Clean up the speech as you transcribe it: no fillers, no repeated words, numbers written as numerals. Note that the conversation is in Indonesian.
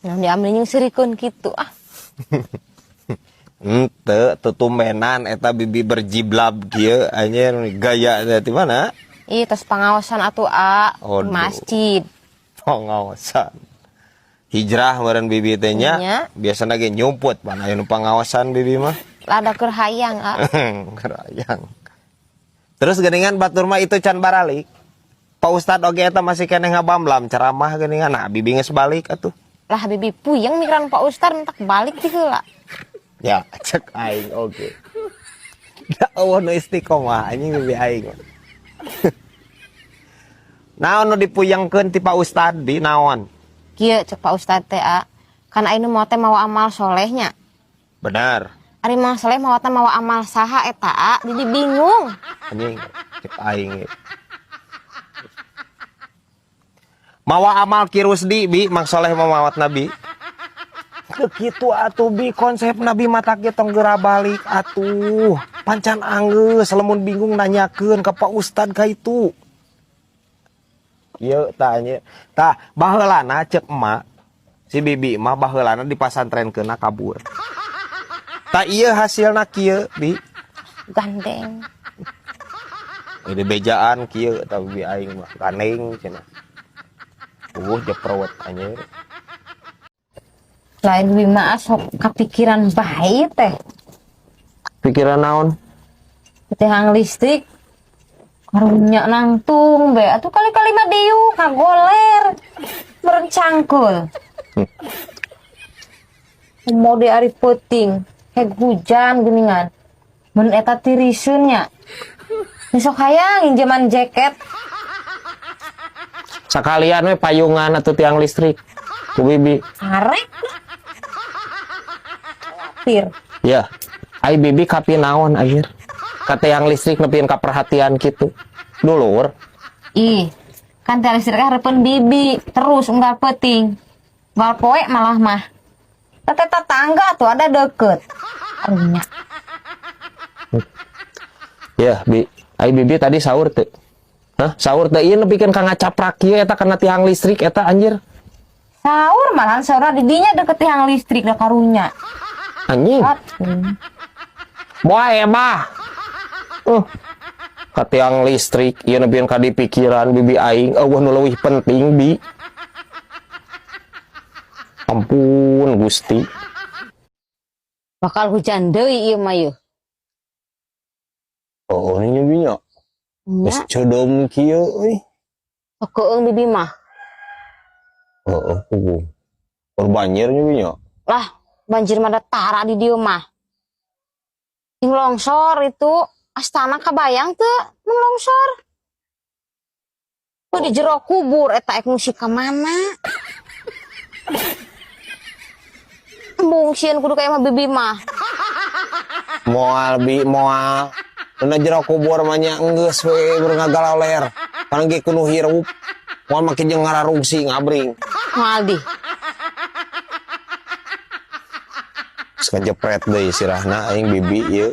Nah, diambil yang serikun gitu ah. Ente tutumenan eta bibi berjiblab kieu anjir gaya di mana? Ih, terus pengawasan atuh a Aduh. masjid. Pengawasan. Hijrah meureun bibi teh nya. Nya. Biasana ge nyumput mana anu pengawasan bibi mah. Lada keur hayang a. Kerayang. Terus geuningan batur mah itu can baralik. Pak Ustad oge eta masih keneh ngabamblam ceramah geuningan. Nah, bibi geus balik atuh. Lah bibi puyeng mikiran Pak Ustad entak balik ti heula. Ya, cek aing oge. Ya Allah nu istiqomah anjing bibi aing. Naon nu dipuyengkeun ti Pak Ustad di naon? Kieu cek Pak Ustad teh a. Kan aing mau teh mawa amal solehnya. Benar. Ari mau soleh mawa teh mawa amal saha eta a, jadi bingung. Anjing cek aing. Mawa amal kirusdi bi mang soleh mamawat nabi. Begitu atuh bi konsep nabi mata kieu tong geura balik atuh. Pancan anggeus lamun bingung nanyakeun ka Pak Ustad ka itu. Ieu tanya. Tah baheulana ceuk emak si bibi mah baheulana di pasantrenkeunna kabur. Tah ieu hasilna kieu bi. Gandeng. Ini bejaan kieu tah bibi aing mah gandeng cenah. Jeprowet anjir. Lain bibi mah sok kapikiran bae teh. Pikiran naon? Tiang listrik karunya nangtung be atuh kali-kali mah diuk kagoler meureun cangkeul. Mode ari peuting heg hujan geuningan mun eta tiriseun nya besok hayang injeman jaket Sakalian we payungan atau tiang listrik ku bibi. arek pir Ya, ai bibi kapi naon akhir. Ka tiang listrik nepieun ka perhatian kitu. Dulur. ih kan tiang listrik hareupeun bibi terus unggal peuting unggal poe malah mah teh tetangga tuh ada deket arunya. Ya, bi. Ai bibi tadi sahur teu. Hah, sahur teh ieu nepikeun ka ngacaprak kieu eta kana tiang listrik eta anjir. Sahur malahan sahur di dinya deket tiang listrik da karunya. Anjing. Moal mah. Ka tiang listrik ieu nepikeun ka di pikiran bibi aing eueuh nu leuwih penting bi. Ampun Gusti. Bakal hujan deui ieu mah yeuh. Oh, ini binya. Geus codom kieu euy. Keung bibi mah. Heeh, banjir nya binya. Lah, banjir mah da tara di dieu mah. Sing longsor itu astana kabayang teu mun longsor. Tuh di jero kubur eta ek musik ka mana? Embung sieun kudu ka mah bibi mah. Moal bi moal. Dina jero kubur mah nya enggeus we beungagalau ler. Pan ge kudu hirup. Moal make jeung ngararungsi ngabring. Moal di. Sekejepret deui sirahna aing bibi ieu.